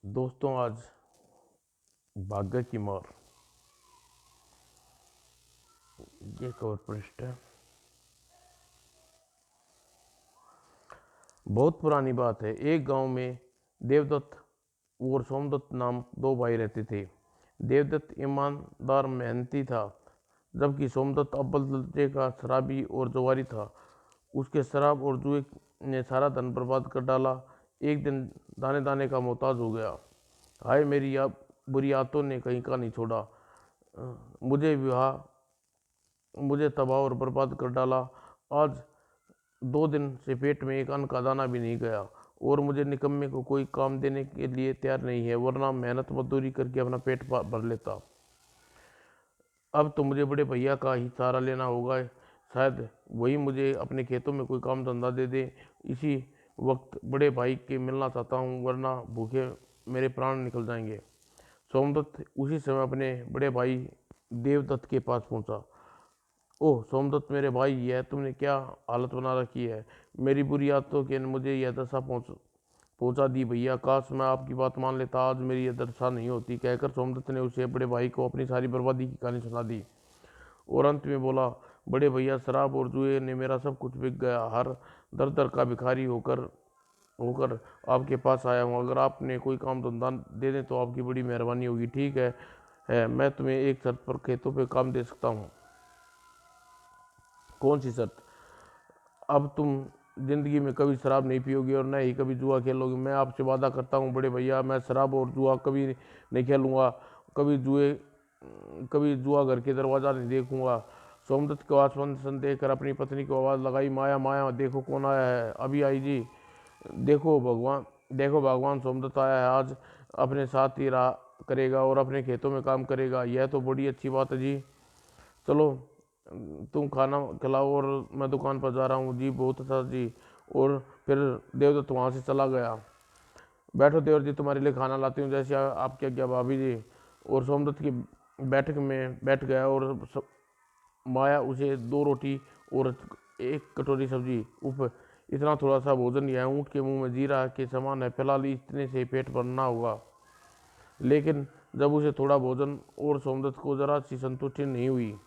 दोस्तों, आज भाग्य की मार ये कवर पृष्ठ है। बहुत पुरानी बात है। एक गांव में देवदत्त और सोमदत्त नाम दो भाई रहते थे। देवदत्त ईमानदार मेहनती था, जबकि सोमदत्त अव्वल दर्जे का शराबी और जुआरी था। उसके शराब और जुए ने सारा धन बर्बाद कर डाला। एक दिन दाने दाने का मोहताज हो गया। हाय मेरी बुरी आदतों ने कहीं का नहीं छोड़ा। मुझे विवाह मुझे तबाह और बर्बाद कर डाला। आज 2 दिन से पेट में एक अन्न का दाना भी नहीं गया, और मुझे निकम्मे को कोई काम देने के लिए तैयार नहीं है, वरना मेहनत मजदूरी करके अपना पेट भर लेता। अब तो मुझे बड़े भैया का ही सहारा लेना होगा। शायद वही मुझे अपने खेतों में कोई काम धंधा दे दे। इसी वक्त बड़े भाई के मिलना चाहता हूँ, वरना भूखे मेरे प्राण निकल जाएंगे। सोमदत्त उसी समय अपने बड़े भाई देवदत्त के पास पहुंचा। ओह सोमदत्त मेरे भाई, यह तुमने क्या हालत बना रखी है। मेरी बुरी आदतों के मुझे यह दशा पहुंचा दी भैया। काश मैं आपकी बात मान लेता, आज मेरी यह दशा नहीं होती। कहकर सोमदत्त ने उसे बड़े भाई को अपनी सारी बर्बादी की कहानी सुना दी, और अंत में बोला, बड़े भैया, शराब और जुए ने मेरा सब कुछ बिक गया। हर दर दर का भिखारी होकर होकर आपके पास आया हूँ। अगर आपने कोई काम धंधा दे दें तो आपकी बड़ी मेहरबानी होगी। ठीक है, मैं तुम्हें एक शर्त पर खेतों पे काम दे सकता हूँ। कौन सी शर्त? अब तुम जिंदगी में कभी शराब नहीं पियोगे और न ही कभी जुआ खेलोगे। मैं आपसे वादा करता हूँ बड़े भैया, मैं शराब और जुआ कभी नहीं खेलूंगा। कभी जुए कभी जुआ घर के दरवाजा नहीं देखूंगा। सोमदत्त को आश्वासन देकर अपनी पत्नी को आवाज़ लगाई, माया माया, देखो कौन आया है। अभी आई जी। देखो भगवान, सोमदत्त आया है। आज अपने साथ ही रहा करेगा और अपने खेतों में काम करेगा। यह तो बड़ी अच्छी बात है जी। चलो तुम खाना खिलाओ और मैं दुकान पर जा रहा हूँ जी। बहुत अच्छा जी। और फिर देवदत्त वहाँ से चला गया। बैठो देवर जी, तुम्हारे लिए खाना लाती हूँ, जैसे आपकी आज्ञा भाभी जी। और सोमदत्त की बैठक में बैठ गया, और माया उसे 2 रोटी और एक कटोरी सब्जी, उफ, इतना थोड़ा सा भोजन यह ऊँट के मुंह में जीरा के समान है। फिलहाल इतने से पेट भरना होगा। लेकिन जब उसे थोड़ा भोजन और सोमदत्त को जरा सी संतुष्टि नहीं हुई।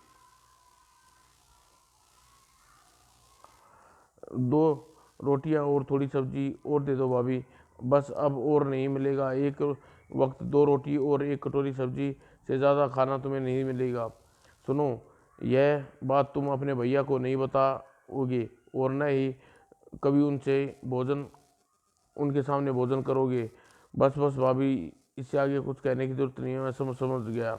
2 रोटियां और थोड़ी सब्जी और दे दो भाभी, बस अब और नहीं मिलेगा। एक वक्त 2 रोटी और एक कटोरी सब्जी से ज़्यादा खाना तुम्हें नहीं मिलेगा। सुनो, यह बात तुम अपने भैया को नहीं बताओगे, और न ही कभी उनके सामने भोजन करोगे। बस बस भाभी, इससे आगे कुछ कहने की जरूरत नहीं है, मैं समझ गया।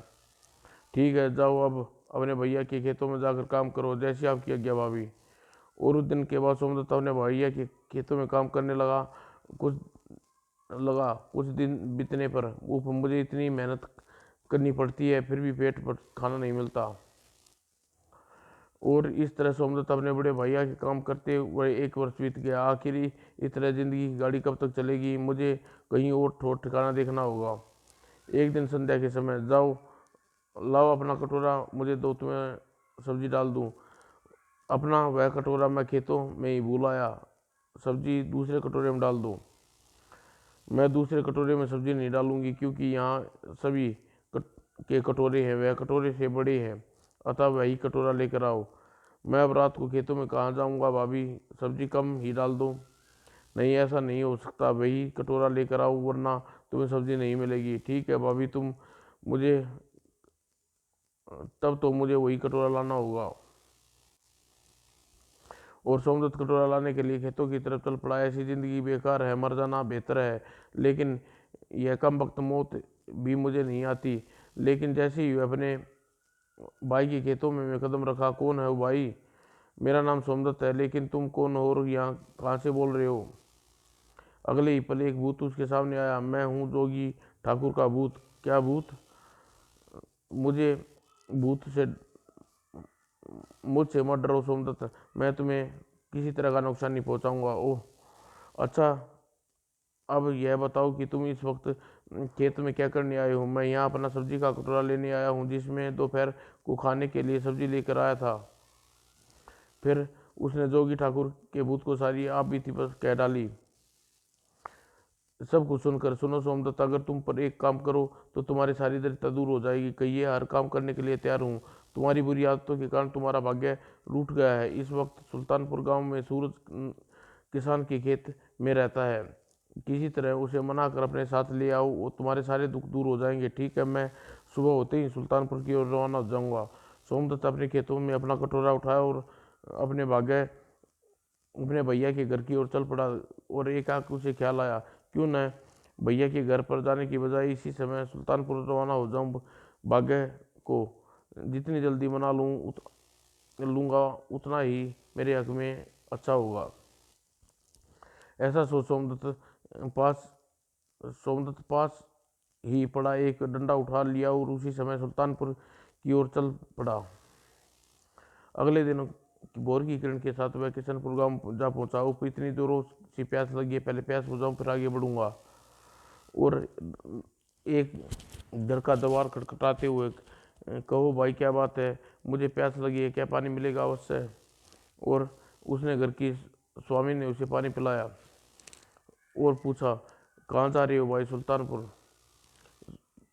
ठीक है, जाओ अब अपने भैया के खेतों में जाकर काम करो, जैसी आपकी आज्ञा भाभी। और उस दिन के बाद सोमदत्त अपने भैया के खेतों में काम करने कुछ कुछ दिन बीतने पर, ऊप, मुझे इतनी मेहनत करनी पड़ती है फिर भी पेट पर खाना नहीं मिलता। और इस तरह सोमदत्त अपने बड़े भैया के काम करते हुए 1 वर्ष बीत गया। आखिर इस तरह जिंदगी की गाड़ी कब तक चलेगी? मुझे कहीं और ठोर ठिकाना देखना होगा। एक दिन संध्या के समय, जाओ लाओ अपना कटोरा, मुझे दो, तुम्हें सब्जी डाल दूँ। अपना वह कटोरा मैं खेतों में ही भूल आया। सब्जी दूसरे कटोरे में डाल दो। मैं दूसरे कटोरे में सब्जी नहीं डालूंगी, क्योंकि यहाँ सभी कट, के कटोरे हैं, वह कटोरे से बड़े हैं, अतः वही कटोरा लेकर आओ। मैं अब रात को खेतों में कहाँ जाऊँगा भाभी, सब्जी कम ही डाल दो। नहीं, ऐसा नहीं हो सकता, वही कटोरा लेकर आओ, वरना तुम्हें सब्जी नहीं मिलेगी। ठीक है भाभी, मुझे तब तो मुझे वही कटोरा लाना होगा। और सोमदत्त कटोरा लाने के लिए खेतों की तरफ चल पड़ा। ऐसी जिंदगी बेकार है, मर जाना बेहतर है। लेकिन यह कम वक्त मौत भी मुझे नहीं आती। लेकिन जैसे ही अपने भाई के खेतों में मैं कदम रखा, कौन है वो भाई? मेरा नाम सोमदत्त है, लेकिन तुम कौन हो और यहाँ कहाँ से बोल रहे हो? अगले ही पल एक भूत उसके सामने आया। मैं हूँ जोगी ठाकुर का भूत। क्या भूत? मुझे भूत से मुझसे मत डरो सोमदत्त, मैं तुम्हें किसी तरह का नुकसान नहीं पहुंचाऊंगा। ओह अच्छा, अब यह बताओ कि तुम इस वक्त खेत में क्या करने आए हो? मैं यहाँ अपना सब्जी का कटोरा लेने आया हूँ, जिसमें दोपहर को खाने के लिए सब्जी लेकर आया था। फिर उसने जोगी ठाकुर के भूत को सारी आप बीती पर कह डाली। सब कुछ सुनकर, सुनो सोमदत्त, अगर तुम पर एक काम करो तो तुम्हारी सारी दरिद्रता दूर हो जाएगी। कहिए, हर काम करने के लिए तैयार हूँ। तुम्हारी बुरी आदतों के कारण तुम्हारा भाग्य रूठ गया है। इस वक्त सुल्तानपुर गांव में सूरज किसान के खेत में रहता है। किसी तरह उसे मना कर अपने साथ ले आओ, वो तुम्हारे सारे दुख दूर हो जाएंगे। ठीक है, मैं सुबह होते ही सुल्तानपुर की ओर रवाना हो जाऊंगा। सोमदत्त अपने खेतों में अपना कटोरा उठाया और अपने भाग्य अपने भैया के घर की ओर चल पड़ा। और एक आंख उसे ख्याल आया, क्यों न भैया के घर पर जाने की बजाय इसी समय सुल्तानपुर रवाना हो जाऊं। भाग्य को जितनी जल्दी मना लूंगा उतना ही मेरे हक में अच्छा होगा। ऐसा सोच पास सोमदत्त पास ही पड़ा एक डंडा उठा लिया और उसी समय सुल्तानपुर की ओर चल पड़ा। अगले दिन भोर की किरण के साथ वह किशनपुर गांव जा पहुंचा। ऊपर इतनी जोरों से प्यास लगी है, पहले प्यास बुझाऊं फिर आगे बढ़ूंगा। और एक घर का द्वार खटखटाते हुए, कहो भाई क्या बात है, मुझे प्यास लगी है, क्या पानी मिलेगा अवश्य। और उसने घर की स्वामी ने उसे पानी पिलाया और पूछा, कहाँ जा रहे हो भाई? सुल्तानपुर।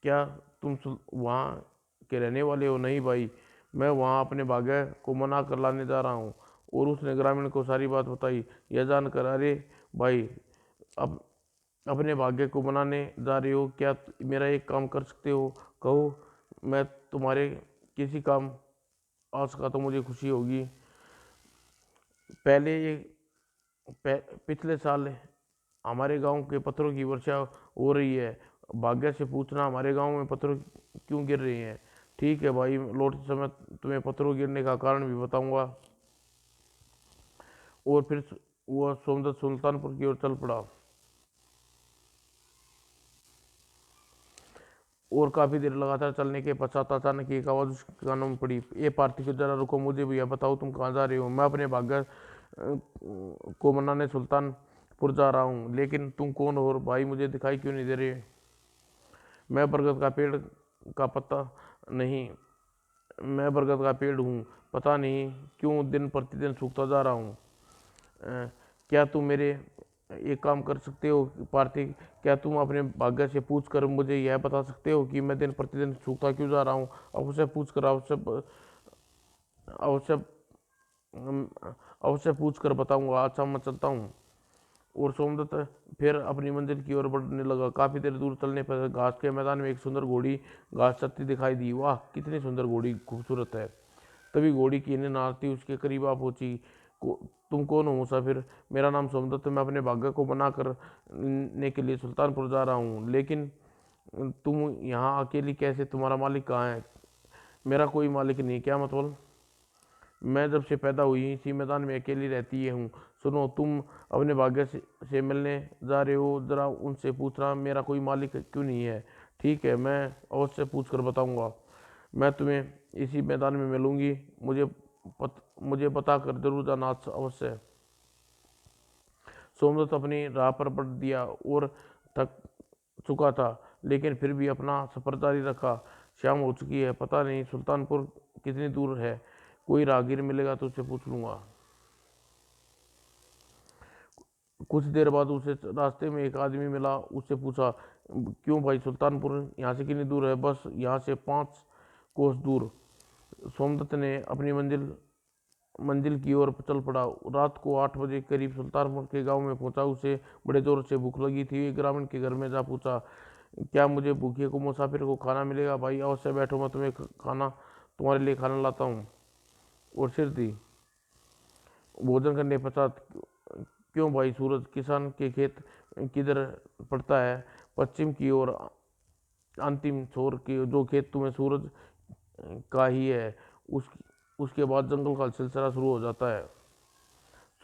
क्या तुम वहाँ के रहने वाले हो? नहीं भाई, मैं वहाँ अपने भाग्य को मना कर लाने जा रहा हूँ। और उसने ग्रामीण को सारी बात बताई। यह जानकर, अरे भाई, अब अपने भाग्य को मनाने जा रहे हो, क्या मेरा एक काम कर सकते हो? कहो, मैं तुम्हारे किसी काम आ सका तो मुझे खुशी होगी। पहले ये पिछले साल हमारे गांव के पत्थरों की वर्षा हो रही है। भाग्य से पूछना हमारे गांव में पत्थर क्यों गिर रहे हैं। ठीक है भाई, लौटते समय तुम्हें पत्थरों गिरने का कारण भी बताऊंगा। और फिर वह सोमदत्त सुल्तानपुर की ओर चल पड़ा। और काफी देर लगातार चलने के पश्चात अचानक एक आवाज उसके कानों में पड़ी, ये पार्थिव, जरा रुको, मुझे भी यह बताओ तुम कहाँ जा रहे हो? मैं अपने भाग्य को मनाने सुल्तानपुर जा रहा हूँ। लेकिन तुम कौन हो और भाई, मुझे दिखाई क्यों नहीं दे रहे? मैं बरगद का पेड़ का पत्ता नहीं मैं बरगद का पेड़ हूँ। पता नहीं क्यों दिन प्रतिदिन सूखता जा रहा हूँ। क्या तुम मेरे एक काम कर सकते हो पार्थिव? क्या तुम अपने भाग्य से पूछ कर मुझे यह बता सकते हो कि मैं दिन प्रतिदिन सूखता क्यों जा रहा हूँ? अवश्य पूछ कर अवश्य अवश्य पूछ कर बताऊंगा। अच्छा, मैं चलता हूँ। और सोमदत्त फिर अपनी मंजिल की ओर बढ़ने लगा। काफी देर दूर चलने पर घास के मैदान में एक सुंदर घोड़ी घास चरती दिखाई दी। वाह, कितनी सुंदर घोड़ी, खूबसूरत है। तभी घोड़ी की इन्हें नाचती उसके करीब आ पहुंची। तुम कौन हो मुसाफिर? मेरा नाम सोमदत्त, मैं अपने भाग्य को बना करने के लिए सुल्तानपुर जा रहा हूँ। लेकिन तुम यहाँ अकेली कैसे? तुम्हारा मालिक कहाँ है? मेरा कोई मालिक नहीं। क्या मतलब? मैं जब से पैदा हुई इसी मैदान में अकेली रहती है हूँ। सुनो, तुम अपने भाग्य से मिलने जा रहे हो, जरा उनसे पूछना मेरा कोई मालिक क्यों नहीं है। ठीक है, मैं अवश्य पूछ कर बताऊंगा। मैं तुम्हें इसी मैदान में मिलूंगी। मुझे बता कर जरूर जाना अवश्य। सोमदत्त अपनी राह पर बढ़ दिया और थक चुका था, लेकिन फिर भी अपना सफर जारी रखा। शाम हो चुकी है, पता नहीं सुल्तानपुर कितनी दूर है। कोई राहगीर मिलेगा तो उससे पूछ लूंगा। कुछ देर बाद उसे रास्ते में एक आदमी मिला। उससे पूछा, क्यों भाई, सुल्तानपुर यहाँ से कितनी दूर है? बस यहाँ से 5 कोस दूर। सोमदत्त ने अपनी मंजिल मंजिल की ओर चल पड़ा। रात को 8 बजे करीब सुल्तानपुर के गांव में पहुंचा। उसे बड़े जोर से भूख लगी थी। एक ग्रामीण के घर में जा पूछा, क्या मुझे भूखे को मुसाफिर को खाना मिलेगा? भाई अवश्य बैठो, मैं तुम्हारे लिए खाना लाता हूँ। और सिर दी। भोजन करने पश्चात, क्यों भाई, सूरज किसान के खेत किधर पड़ता है? पश्चिम की ओर, अंतिम छोर की जो खेत तुम्हें सूरज का ही है, उस उसके बाद जंगल का सिलसिला शुरू हो जाता है।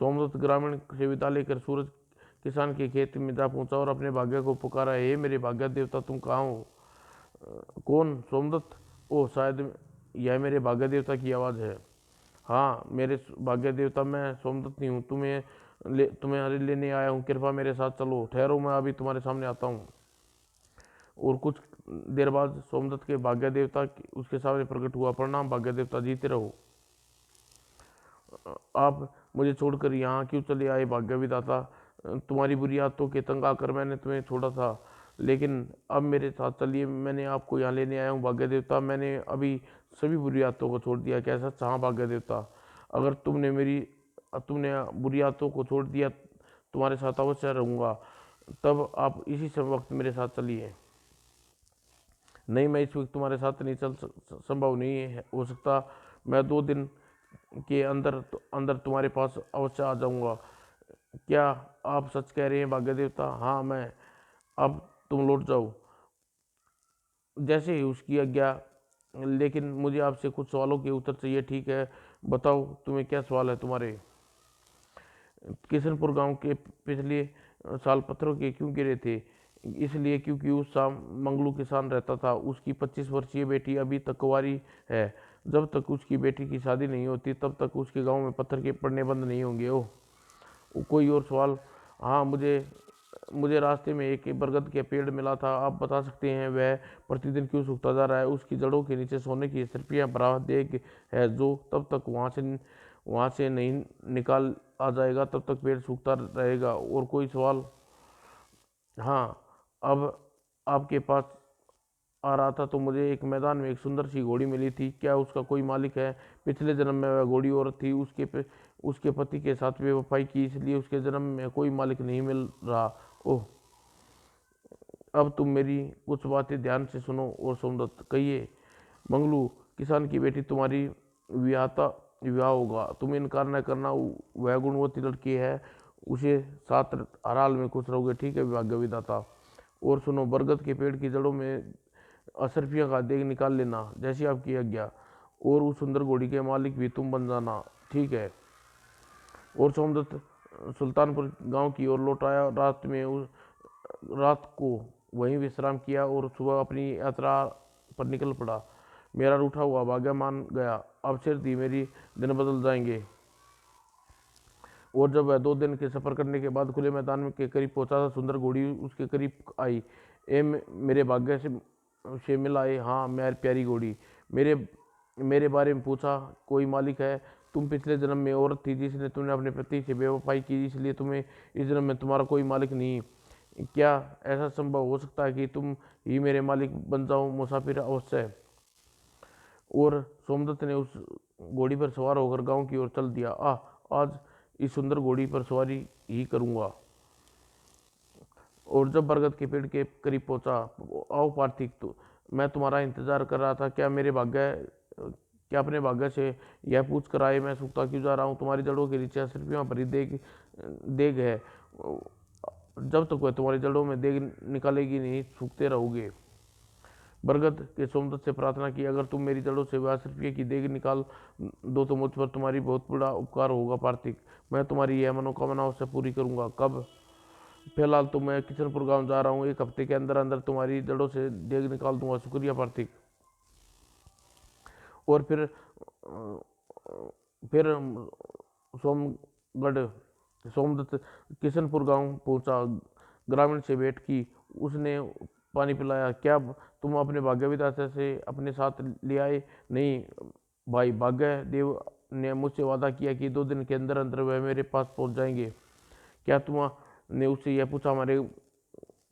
सोमदत्त ग्रामीण से विदा लेकर सूरज किसान के खेत में जा पहुंचा और अपने भाग्य को पुकारा, हे मेरे भाग्य देवता, तुम कहाँ हो? कौन? सोमदत्त। ओह, शायद यह मेरे भाग्य देवता की आवाज़ है। हाँ, मेरे भाग्य देवता, मैं सोमदत्त नहीं हूँ। तुम्हें लेने आया हूँ। कृपा मेरे साथ चलो। ठहरो, मैं अभी तुम्हारे सामने आता हूँ। और कुछ देर बाद सोमदत्त के भाग्य देवता उसके सामने प्रकट हुआ। प्रणाम भाग्य देवता, जीते रहो। आप मुझे छोड़कर यहाँ क्यों चले आए भाग्य विधाता? तुम्हारी बुरी आदतों के तंग आकर मैंने तुम्हें छोड़ा था, लेकिन अब मेरे साथ चलिए, मैंने आपको यहाँ लेने आया हूँ भाग्य देवता। मैंने अभी सभी बुरी आदतों को छोड़ दिया। कैसा? हाँ भाग्य देवता, अगर तुमने बुरी आदतों को छोड़ दिया, तुम्हारे साथ अवश्य रहूँगा। तब आप इसी सब वक्त मेरे साथ चलिए। नहीं, मैं इस वक्त तुम्हारे साथ नहीं संभव नहीं है हो सकता। मैं 2 दिन के अंदर अंदर तुम्हारे पास अवश्य आ जाऊंगा। क्या आप सच कह रहे हैं भाग्य देवता? हाँ मैं। अब तुम लौट जाओ। जैसे ही उसकी आज्ञा, लेकिन मुझे आपसे कुछ सवालों के उत्तर चाहिए। ठीक है, बताओ तुम्हें क्या सवाल है तुम्हारे? किशनपुर गांव के पिछले साल पत्थरों के क्यों गिरे थे? इसलिए क्योंकि उस शाम मंगलू किसान रहता था। उसकी 25 वर्षीय बेटी अभी तक कुंवारी है। जब तक उसकी बेटी की शादी नहीं होती तब तक उसके गांव में पत्थर के पड़ने बंद नहीं होंगे। ओह, कोई और सवाल? हाँ, मुझे मुझे रास्ते में एक बरगद के पेड़ मिला था। आप बता सकते हैं वह प्रतिदिन क्यों सूखता जा रहा है? उसकी जड़ों के नीचे सोने की सर्पियाँ भरा देग है जो तब तक वहाँ से नहीं निकाल आ जाएगा तब तक पेड़ सूखता रहेगा। और कोई सवाल? हाँ, अब आपके पास आ रहा था तो मुझे एक मैदान में एक सुंदर सी घोड़ी मिली थी। क्या उसका कोई मालिक है? पिछले जन्म में वह घोड़ी औरत थी। उसके पति के साथ बेवफाई की, इसलिए उसके जन्म में कोई मालिक नहीं मिल रहा। ओह, अब तुम मेरी कुछ बातें ध्यान से सुनो और सोमदत्त कहिए। मंगलू किसान की बेटी तुम्हारी विवाहता विवाह होगा। तुम इनकार न करना, वह गुणवती लड़की है। उसे साथ हर हाल में खुश रहोगे। ठीक है भाग्य विधाता। और सुनो, बरगद के पेड़ की जड़ों में असरफिया का देग निकाल लेना, जैसी आपकी आज्ञा। और उस सुंदर घोड़ी के मालिक भी तुम बन जाना। ठीक है। और सोमदत्त सुल्तानपुर गांव की ओर लौट आया। रात को वहीं विश्राम किया और सुबह अपनी यात्रा पर निकल पड़ा। मेरा रूठा हुआ भाग्य मान गया। अब सिर दी मेरी दिन बदल जाएंगे। और जब वह 2 दिन के सफर करने के बाद खुले मैदान के करीब पहुंचा था, सुंदर घोड़ी उसके करीब आई। मेरे भाग्य से मिलाए। हाँ मेरी प्यारी घोड़ी। मेरे मेरे बारे में पूछा, कोई मालिक है? तुम पिछले जन्म में औरत थी जिसने तुमने अपने पति से बेवफाई की, इसलिए तुम्हें इस जन्म में तुम्हारा कोई मालिक नहीं। क्या ऐसा संभव हो सकता है कि तुम ही मेरे मालिक बन जाओ? मुसाफिर अवश्य है। और सोमदत्त ने उस घोड़ी पर सवार होकर गांव की ओर चल दिया। आज इस सुंदर घोड़ी पर सवारी ही करूंगा। और जब बरगद के पेड़ के करीब पहुंचा, आओ पार्थिक, तो मैं तुम्हारा इंतजार कर रहा था। क्या अपने भाग्य से यह पूछ कर आए मैं सूखता क्यों जा रहा हूँ? तुम्हारी जड़ों के नीचे असरफियाँ भरी देग देग है। जब तक वह तुम्हारी जड़ों में देग निकालेगी नहीं, सूखते रहोगे। बरगद के सोमदत्त से प्रार्थना की, अगर तुम मेरी जड़ों से वह असरफिया की देग निकाल दो तो मुझ पर तुम्हारी बहुत बड़ा उपकार होगा पार्थिक। मैं तुम्हारी यह मनोकामना से पूरी करूंगा। कब? फिलहाल तो मैं किशनपुर गांव जा रहा हूँ। 1 हफ्ते के अंदर अंदर तुम्हारी जड़ों से देग निकाल दूंगा। शुक्रिया पार्थिक। और फिर सोमगढ़ सोमदत्त किशनपुर गांव पहुंचा। ग्रामीण से भेंट की, उसने पानी पिलाया। क्या तुम अपने भाग्य विधाता से अपने साथ ले आए? नहीं भाई, भाग्य देव ने मुझसे वादा किया कि 2 दिन के अंदर अंदर वह मेरे पास पहुंच जाएंगे। क्या तुमने उससे यह पूछा हमारे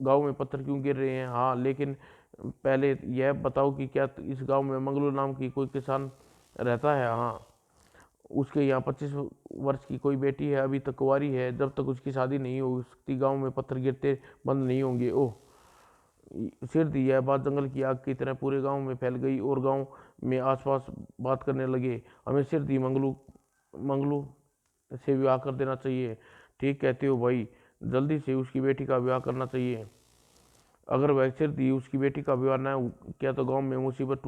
गांव में पत्थर क्यों गिर रहे हैं? हाँ, लेकिन पहले यह बताओ कि क्या इस गांव में मंगलू नाम की कोई किसान रहता है? हाँ, उसके यहाँ 25 वर्ष की कोई बेटी है, अभी तक कुंवारी है। जब तक उसकी शादी नहीं हो सकती गांव में पत्थर गिरते बंद नहीं होंगे। ओह, सिर दी यह बात जंगल की आग की तरह पूरे गांव में फैल गई और गांव में आसपास बात करने लगे। हमें सिर दी मंगलू मंगलू से विवाह कर देना चाहिए। ठीक कहते हो भाई, जल्दी से उसकी बेटी का विवाह करना चाहिए। अगर वह सिर दी उसकी बेटी का विवाह न किया तो गांव में मुसीबत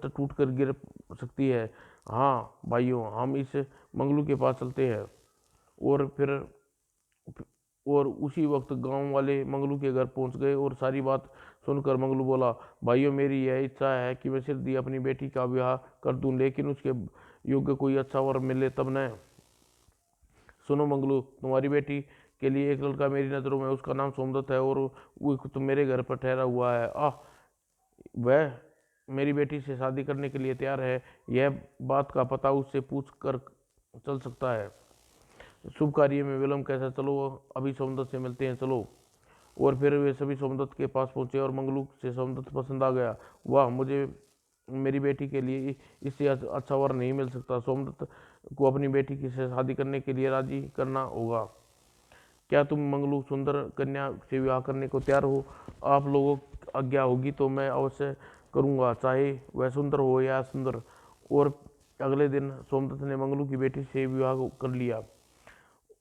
टूट कर गिर सकती है। हाँ भाइयों, हम इस मंगलू के पास चलते हैं। और फिर और उसी वक्त गांव वाले मंगलू के घर पहुंच गए और सारी बात सुनकर मंगलू बोला, भाइयों मेरी यह इच्छा है कि मैं सिर दी अपनी बेटी का विवाह कर दूं, लेकिन उसके योग्य कोई अच्छा वर मिले तब न। सुनो मंगलू, तुम्हारी बेटी के लिए एक लड़का मेरी नज़रों में, उसका नाम सोमदत्त है और वो तो मेरे घर पर ठहरा हुआ है। वह मेरी बेटी से शादी करने के लिए तैयार है। यह बात का पता उससे पूछ कर चल सकता है। शुभ कार्य में विलम्ब कैसा, चलो अभी सोमदत्त से मिलते हैं, चलो। और फिर वे सभी सोमदत्त के पास पहुंचे और मंगलू से सोमदत्त पसंद आ गया। वाह, मुझे मेरी बेटी के लिए इससे अच्छा वर नहीं मिल सकता। सोमदत्त को अपनी बेटी की से शादी करने के लिए राजी करना होगा। क्या तुम मंगलू सुंदर कन्या से विवाह करने को तैयार हो? आप लोगों की आज्ञा होगी तो मैं अवश्य करूंगा, चाहे वह सुंदर हो या सुंदर। और अगले दिन सोमदत्त ने मंगलू की बेटी से विवाह कर लिया।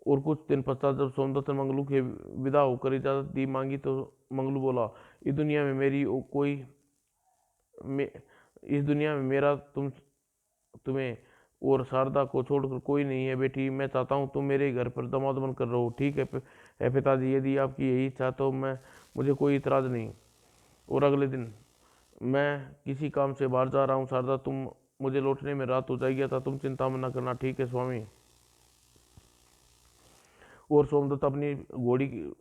और कुछ दिन पश्चात जब सोमदत्त ने मंगलू के विदा होकर इजाजत दी मांगी तो मंगलू बोला, इस दुनिया में मेरी कोई मे, इस दुनिया में मेरा तुम्हें और शारदा को छोड़कर कोई नहीं है बेटी। मैं चाहता हूँ तुम मेरे घर पर दामाद बनकर रहो। ठीक है पिताजी, यदि आपकी यही इच्छा तो मुझे कोई इतराज नहीं। और अगले दिन, मैं किसी काम से बाहर जा रहा हूँ शारदा, तुम मुझे लौटने में रात हो जाएगी था, तुम चिंता न करना। ठीक है स्वामी। और सोमदत्त अपनी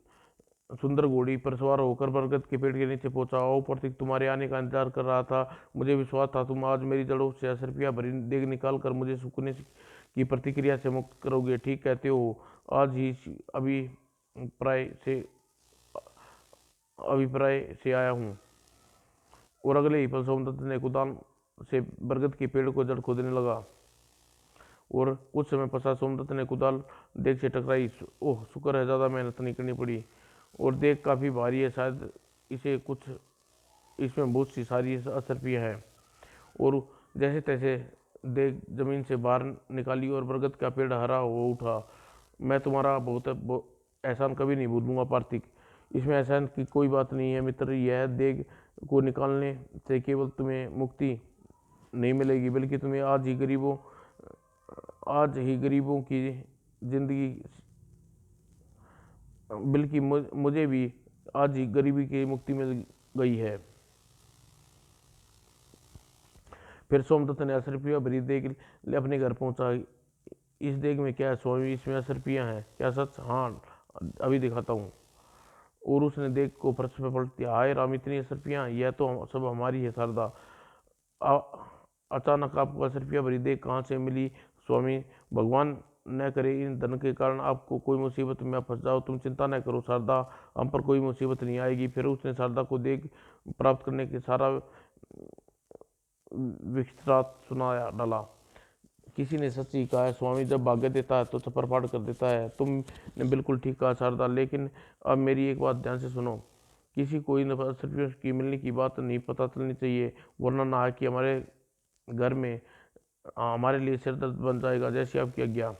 सुंदर घोड़ी पर सवार होकर बरगद के पेड़ के नीचे पहुंचा। ओ प्रतीक, तुम्हारे आने का इंतजार कर रहा था। मुझे विश्वास था तुम आज मेरी जड़ों से 10 रुपया भरी देग निकाल कर मुझे सुकून की प्रतिक्रिया से मुक्त करोगे। ठीक कहते हो। आज ही अभिप्राय से अभिप्राय से आया हूँ। और अगले ही पल सोमदत्त ने कुदाल से बरगद के पेड़ को जड़ खोदने लगा। और कुछ समय पश्चात सोमदत्त ने कुदाल देग से टकराई। ओह, शुक्र है ज़्यादा मेहनत नहीं करनी पड़ी। और देग काफ़ी भारी है, शायद इसे कुछ इसमें बहुत सी सारी असरपियाँ है। और जैसे तैसे देग जमीन से बाहर निकाली और बरगद का पेड़ हरा हो उठा। मैं तुम्हारा बहुत एहसान कभी नहीं भूलूंगा पार्थिक। इसमें एहसान की कोई बात नहीं है मित्र। यह देग को निकालने से केवल तुम्हें मुक्ति नहीं मिलेगी, बल्कि तुम्हें आज ही गरीबों की जिंदगी, बल्कि मुझे भी आज ही गरीबी की मुक्ति मिल गई है। फिर सोमदत्त ने 10 रुपया भरी देग अपने घर पहुंचा। इस देग में क्या है स्वामी? इसमें 10 रुपया हैं। क्या सच? हाँ, अभी दिखाता हूँ। और उसने देग को फर्श पे पलट दिया। हाय राम, इतनी 10 रुपया! यह तो सब हमारी है शारदा। अचानक आपको 10 रुपया भरी देग कहाँ से मिली स्वामी? भगवान न करे इन धन के कारण आपको कोई मुसीबत में फंस जाओ। तुम चिंता न करो शारदा, हम पर कोई मुसीबत नहीं आएगी। फिर उसने शारदा को देग प्राप्त करने के सारा विस्तार सुनाया डाला। किसी ने सच ही कहा है स्वामी, जब भाग्य देता है तो छप्पर फाड़ कर देता है। तुमने बिल्कुल ठीक कहा शारदा, लेकिन अब मेरी एक बात ध्यान से सुनो। किसी को इन 10 रुपयों की मिलने की बात नहीं पता चलनी चाहिए, वरना ना कि हमारे घर में हमारे लिए सिरदर्द बन जाएगा। जैसी आपकी आज्ञा।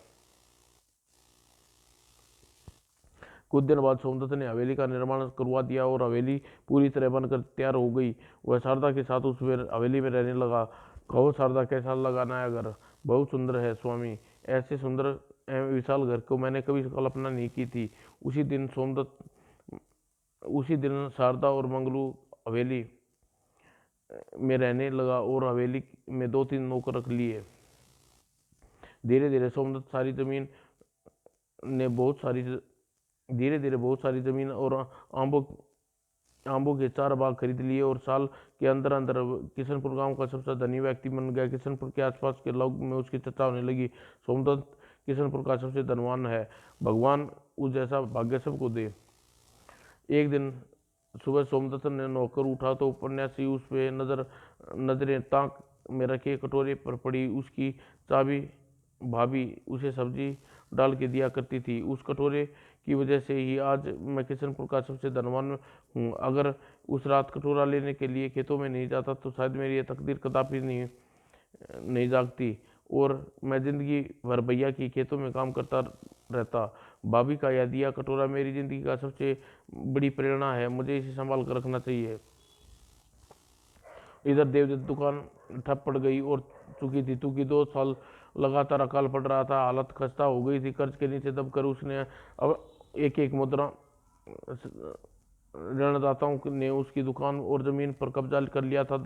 कुछ दिन बाद सोमदत्त ने हवेली का निर्माण करवा दिया और हवेली पूरी तरह बनकर तैयार हो गई। वह शारदा के साथ उस हवेली में रहने लगा। कहो शारदा, कैसा लगा नया घर? बहुत सुंदर है स्वामी। ऐसे सुंदर एवं विशाल घर को मैंने कभी कल्पना नहीं की थी। उसी दिन शारदा और मंगलू हवेली में रहने लगा और हवेली में 2-3 नौकर रख लिए। धीरे धीरे सोमदत्त सारी जमीन ने बहुत सारी धीरे धीरे बहुत सारी जमीन और आंबों आंबों के 4 बाग खरीद लिए और साल के अंदर अंदर किशनपुर गांव का सबसे धनी व्यक्ति बन गया। किशनपुर के आसपास के लोग में उसकी चर्चा होने लगी। सोमदत्त किशनपुर का सबसे धनवान है। भगवान उस जैसा भाग्य सबको दे। एक दिन सुबह सोमदत्त ने नौकर उठा तो उपन्यासी उस पे नजरें ताक में रखे कटोरे पर पड़ी। उसकी चाबी भाभी उसे सब्जी डाल के दिया करती थी। उस कटोरे की वजह से ही आज मैं किशनपुर का सबसे धनवान हूँ। अगर उस रात कटोरा लेने के लिए खेतों में नहीं जाता तो शायद मेरी ये तकदीर कदापि नहीं जागती और मैं जिंदगी भर भैया की खेतों में काम करता रहता। भाभी का यह दिया कटोरा मेरी जिंदगी का सबसे बड़ी प्रेरणा है। मुझे इसे संभाल कर रखना चाहिए। इधर देवदत्त दुकान ठप पड़ गई और चुकी थी। चूंकि 2 साल लगातार अकाल पड़ रहा था, हालत खस्ता हो गई थी। कर्ज के नीचे दबकर उसने अब एक एक मुद्रा ऋणदाताओं ने उसकी दुकान और जमीन पर कब्जा कर लिया था।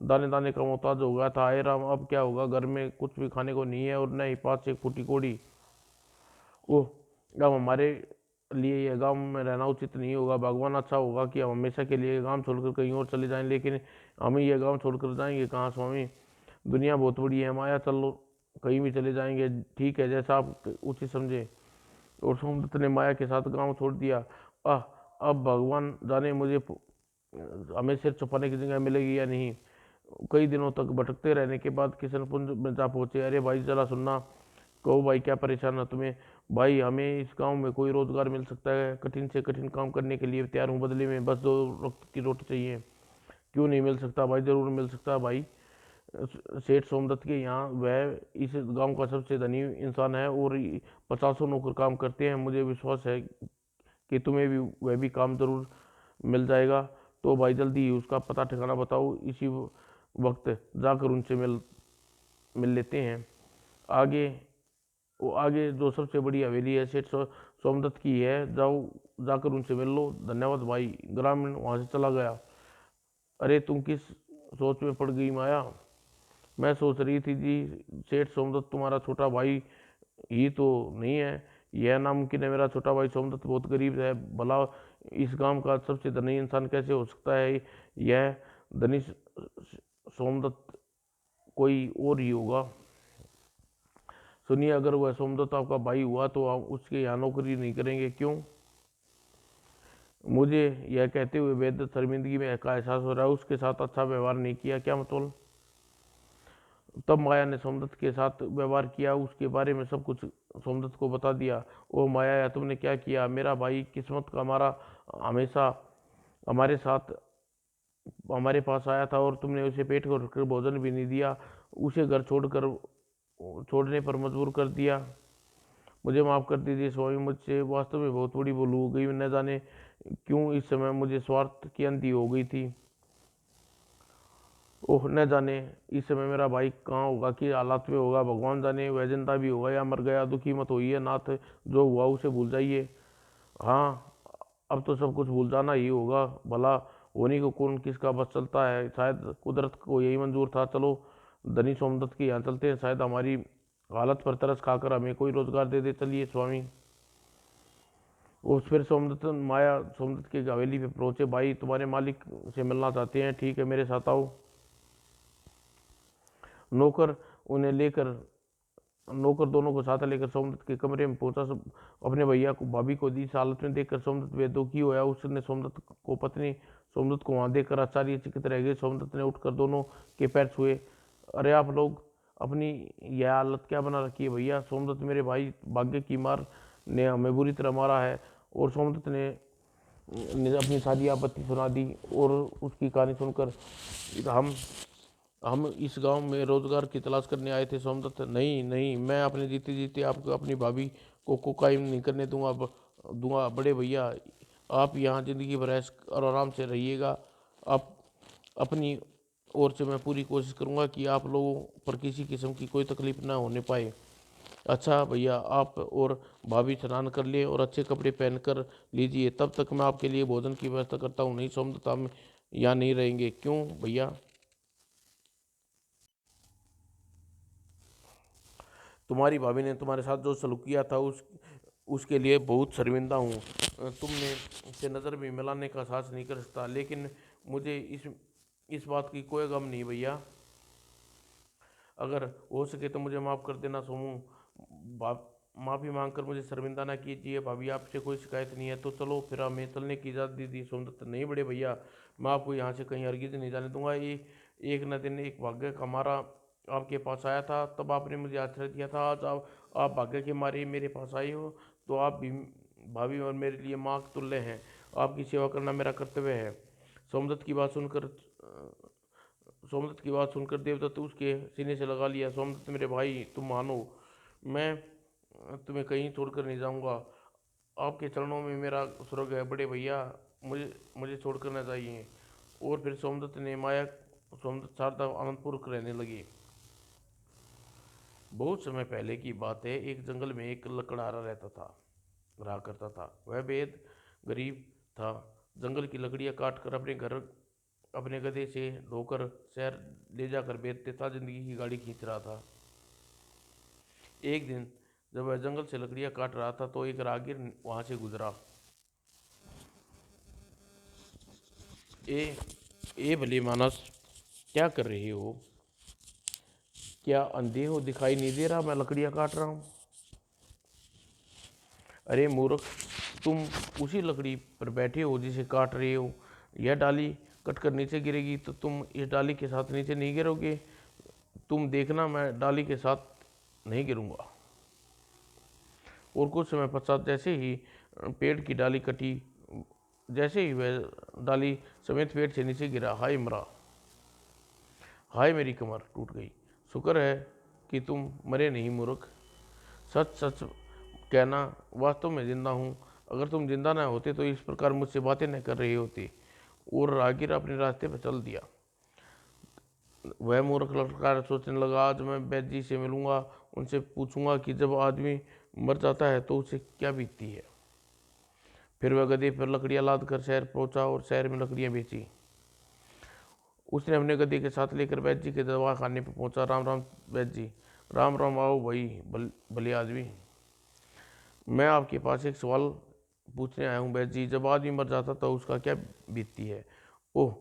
दाने दाने का मोहताज हो गया था। आए राम, अब क्या होगा? घर में कुछ भी खाने को नहीं है और न ही 5 एक फूटी कोड़ी। ओह, अब हमारे लिए यह गांव में रहना उचित नहीं होगा। भगवान अच्छा होगा कि हम हमेशा के लिए गांव छोड़कर कहीं और चले जाएं, लेकिन हम ही यह गांव छोड़कर जाएंगे कहाँ स्वामी? दुनिया बहुत बड़ी है, माया, चलो कहीं भी चले जाएंगे। ठीक है, जैसा आप उचित समझे। और सोमदत्त ने माया के साथ गांव छोड़ दिया। आह, अब भगवान जाने मुझे हमें सिर छुपाने की जगह मिलेगी या नहीं। कई दिनों तक भटकते रहने के बाद किशनपुंज में जा पहुंचे। अरे भाई जरा सुनना। कहो भाई क्या परेशान है तुम्हें। भाई हमें इस गांव में कोई रोजगार मिल सकता है। कठिन से कठिन काम करने के लिए तैयार हूँ, बदले में बस 2 वक्त की रोटी चाहिए। क्यों नहीं मिल सकता भाई, जरूर मिल सकता है भाई। सेठ सोमदत्त के यहाँ वह इस गांव का सबसे धनी इंसान है और 50 नौकर काम करते हैं। मुझे विश्वास है कि तुम्हें भी वह भी काम जरूर मिल जाएगा। तो भाई जल्दी ही उसका पता ठिकाना बताओ, इसी वक्त जाकर उनसे मिल लेते हैं। आगे वो आगे जो सबसे बड़ी हवेली है सेठ सोमदत्त की है, जाओ जाकर उनसे मिल लो। धन्यवाद भाई। ग्रामीण वहां से चला गया। अरे तुम किस सोच में पड़ गई माया। मैं सोच रही थी जी, सेठ सोमदत्त तुम्हारा छोटा भाई ही तो नहीं है। यह नामुमकिन है, मेरा छोटा भाई सोमदत्त बहुत गरीब है। भला इस गांव का सबसे धनी इंसान कैसे हो सकता है। यह धनी सोमदत्त कोई और ही होगा। सुनिए, अगर वह सोमदत्त आपका भाई हुआ तो आप उसके यहाँ नौकरी नहीं करेंगे क्यों। मुझे यह कहते हुए बेहद शर्मिंदगी में का एहसास हो रहा है। उसके साथ अच्छा व्यवहार नहीं किया क्या मतलब। तब माया ने सोमदत्त के साथ व्यवहार किया, उसके बारे में सब कुछ सोमदत्त को बता दिया। ओ माया, या तुमने क्या किया। मेरा भाई किस्मत का हमारा हमेशा हमारे साथ हमारे पास आया था और तुमने उसे पेट को रखकर भोजन भी नहीं दिया। उसे घर छोड़ने पर मजबूर कर दिया। मुझे माफ़ कर दीजिए स्वामी, मुझसे वास्तव में बहुत बड़ी भूल हो गई। न जाने क्यों इस समय मुझे स्वार्थ की अंधी हो गई थी। ओह, न जाने इस समय मेरा भाई कहाँ होगा, कि हालात में होगा। भगवान जाने वह जिंदा भी होगा या मर गया। दुखी मत होइए नाथ, जो हुआ उसे भूल जाइए। हाँ, अब तो सब कुछ भूल जाना ही होगा। भला होने को कौन किसका बस चलता है। शायद कुदरत को यही मंजूर था। चलो धनी सोमदत्त के यहाँ चलते हैं, शायद हमारी हालत पर तरस खाकर हमें कोई रोजगार दे दे। चलिए स्वामी। वो फिर सोमदत्त माया सोमदत्त की हवेली पे पहुंचे। भाई तुम्हारे मालिक से मिलना चाहते हैं। ठीक है, मेरे साथ आओ। नौकर उन्हें लेकर नौकर दोनों को साथ लेकर सोमदत्त के कमरे में पहुंचा। अपने भैया को भाभी को इस हालत में देखकर सोमदत्त बेदुखी होया। उसने सोमदत्त को पत्नी सोमदत्त को वहां देखकर आश्चर्यचकित रह गई। सोमदत्त ने उठकर दोनों के पैर छुए। अरे आप लोग अपनी यह हालत क्या बना रखी है भैया। सोमदत्त, मेरे भाई भाग्य की मार ने हमें बुरी तरह मारा है। और सोमदत्त ने अपनी सारी आपत्ति सुना दी। और उसकी कहानी सुनकर हम हम इस गांव में रोजगार की तलाश करने आए थे। सोमदत्त, नहीं नहीं, मैं अपने जीते जीते आपको अपनी भाभी को कोकाइन नहीं करने दूंगा बड़े भैया। आप यहाँ जिंदगी भर ऐश और आराम से रहिएगा। आप अपनी ओर से मैं पूरी कोशिश करूंगा कि आप लोगों पर किसी किस्म की कोई तकलीफ ना होने पाए। अच्छा भैया, आप और भाभी स्नान कर लिए और अच्छे कपड़े पहन कर लीजिए, तब तक मैं आपके लिए भोजन की व्यवस्था करता हूँ। नहीं सोमदत्त, हम यहाँ नहीं रहेंगे। क्यों भैया। तुम्हारी भाभी ने तुम्हारे साथ जो सलूक किया था उसके लिए बहुत शर्मिंदा हूँ। तुमने इसे नज़र भी मिलाने का साहस नहीं कर सकता। लेकिन मुझे इस बात की कोई गम नहीं भैया। अगर हो सके तो मुझे माफ़ कर देना सोमू। माफ़ी मांगकर मुझे शर्मिंदा ना कीजिए। भाभी आपसे कोई शिकायत नहीं है। तो चलो फिर हमें चलने की इजाज़त दे दी। सोमदत्त, नहीं बड़े भैया, मैं आपको यहाँ से कहीं हरगिज नहीं जाने दूंगा। ये एक न दिन एक भाग्य का हमारा आपके पास आया था, तब आपने मुझे आश्रय दिया था। आज आप भाग्य के मारे मेरे पास आई हो। तो आप भी भाभी और मेरे लिए माँ के तुल्य हैं। आपकी सेवा करना मेरा कर्तव्य है। सोमदत्त की बात सुनकर सोमदत्त की बात सुनकर देवदत्त उसके सीने से लगा लिया। सोमदत्त, मेरे भाई तुम मानो, मैं तुम्हें कहीं छोड़कर नहीं जाऊंगा। आपके चरणों में मेरा स्वर्ग है बड़े भैया। मुझे मुझे छोड़कर न जाइए। और फिर सोमदत्त शारदा आनंदपूर्वक रहने लगी। बहुत समय पहले की बात है। एक जंगल में एक लकड़हारा रहा करता था। वह बेहद गरीब था। जंगल की लकड़ियां काट कर अपने गधे से ढोकर शहर ले जाकर बेचते था। जिंदगी की गाड़ी खींच रहा था। एक दिन जब वह जंगल से लकड़ियां काट रहा था तो एक राहगीर वहां से गुजरा। ए ए भले मानस, क्या कर रहे हो। क्या अंधे हो, दिखाई नहीं दे रहा मैं लकड़ियां काट रहा हूँ। अरे मूर्ख, तुम उसी लकड़ी पर बैठे हो जिसे काट रहे हो। यह डाली कटकर नीचे गिरेगी तो तुम इस डाली के साथ नीचे नहीं गिरोगे। तुम देखना, मैं डाली के साथ नहीं गिरूंगा। और कुछ समय पश्चात जैसे ही पेड़ की डाली कटी, जैसे ही वह डाली समेत पेड़ से नीचे गिरा, हाय मरा, हाय मेरी कमर टूट गई। शुक्र है कि तुम मरे नहीं मूर्ख। सच सच कहना, वास्तव में जिंदा हूँ। अगर तुम जिंदा न होते तो इस प्रकार मुझसे बातें न कर रहे होते। और राहगीर अपने रास्ते पर चल दिया। वह मूर्ख लड़का सोचने लगा, आज मैं वैद्य जी से मिलूंगा, उनसे पूछूंगा कि जब आदमी मर जाता है तो उसे क्या बीतती है। फिर वह गधे पर लकड़ियां लाद कर शहर पहुंचा और शहर में लकड़ियां बेची। उसने अपने गधे के साथ लेकर वैद्य जी के दवा खाने पर पहुंचा। राम राम वैद्य जी। राम राम, आओ भाई भले आदमी। मैं आपके पास एक सवाल पूछने आया हूँ वैद्य जी। जब आदमी मर जाता तो उसका क्या बीतती है? ओह,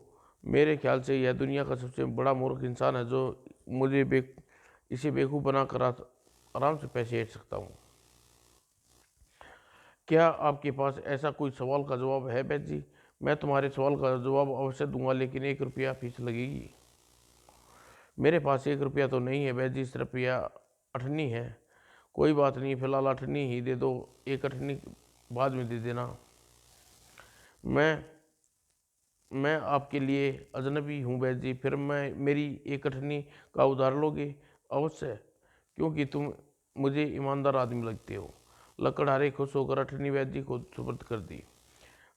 मेरे ख्याल से यह दुनिया का सबसे बड़ा मूर्ख इंसान है जो मुझे इसे बेवकूफ़ बनाकर आराम से पैसे ऐंठ सकता हूँ। क्या आपके पास ऐसा कोई सवाल का जवाब है वैद्य जी? मैं तुम्हारे सवाल का जवाब अवश्य दूंगा, लेकिन 1 रुपया फीस लगेगी। मेरे पास 1 रुपया तो नहीं है वैद्य जी, सिर्फ यह अठन्नी है। कोई बात नहीं, फिलहाल अठन्नी ही दे दो, एक अठन्नी बाद में दे देना। मैं मैं आपके लिए अजनबी हूँ वैद्य जी, फिर मेरी एक अठन्नी का उधार लोगे? अवश्य, क्योंकि तुम मुझे ईमानदार आदमी लगते हो। लकड़हारे खुश होकर अठन्नी वैद्य जी को सुपुर्द कर दी।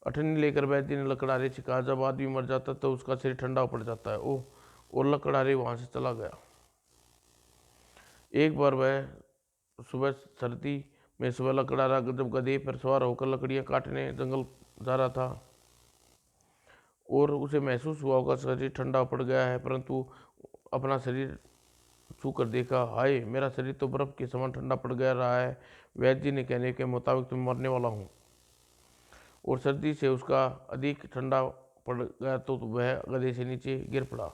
अठन्नी लेकर वैद्य जी ने लकड़हारे से कहा, जब आदमी मर जाता तो उसका शरीर ठंडा पड़ जाता है। ओह, और लकड़हारे वहां से चला गया। एक बार वह सुबह सर्दी में सुबह लकड़हारा जब गधे पर सवार होकर लकड़ियां काटने जंगल जा रहा था और उसे महसूस हुआ होगा शरीर ठंडा पड़ गया है, परंतु अपना शरीर छू कर देखा, हाय मेरा शरीर तो बर्फ के समान ठंडा पड़ गया रहा है। वैद्य जी ने कहने के मुताबिक तुम मरने वाला हूँ। और सर्दी से उसका अधिक ठंडा पड़ गया तो वह गधे से नीचे गिर पड़ा।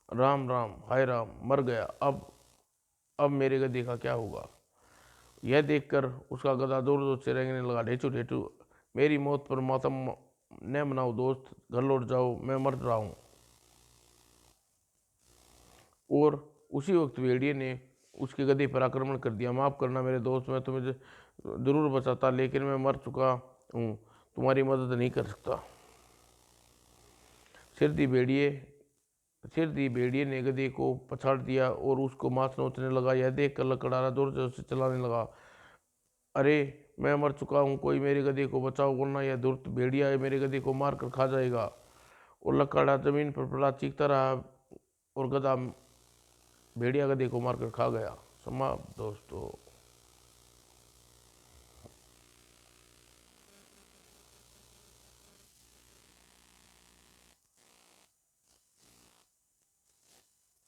राम राम, हाय राम, मर गया। अब मेरे गधे का क्या होगा? यह देखकर उसका गधा जोर जोर से रेंगने लगा, ढेचू ढेचू, मेरी मौत पर मातम न मनाओ दोस्त, घर लौट जाओ, मैं मर रहा हूँ। और उसी वक्त भेड़िए ने उसके गधे पर आक्रमण कर दिया। माफ़ करना मेरे दोस्त, मैं तुम्हें जरूर बचाता, लेकिन मैं मर चुका हूँ, तुम्हारी मदद नहीं कर सकता। सिर दी भेड़िए सिर दी भेड़िए ने गधे को पछाड़ दिया और उसको मांस नोचने लगा। यह देख कर लकड़हारा जोर जोर से चलाने लगा, अरे मैं मर चुका हूँ, कोई मेरे गधे को बचाओ, वरना यह धूर्त भेड़िया मेरे गधे को मार कर खा जाएगा। और लकड़ा जमीन पर पड़ा चीखता रहा और गधा भेड़िया गधे को मारकर खा गया। समाप्त दोस्तों।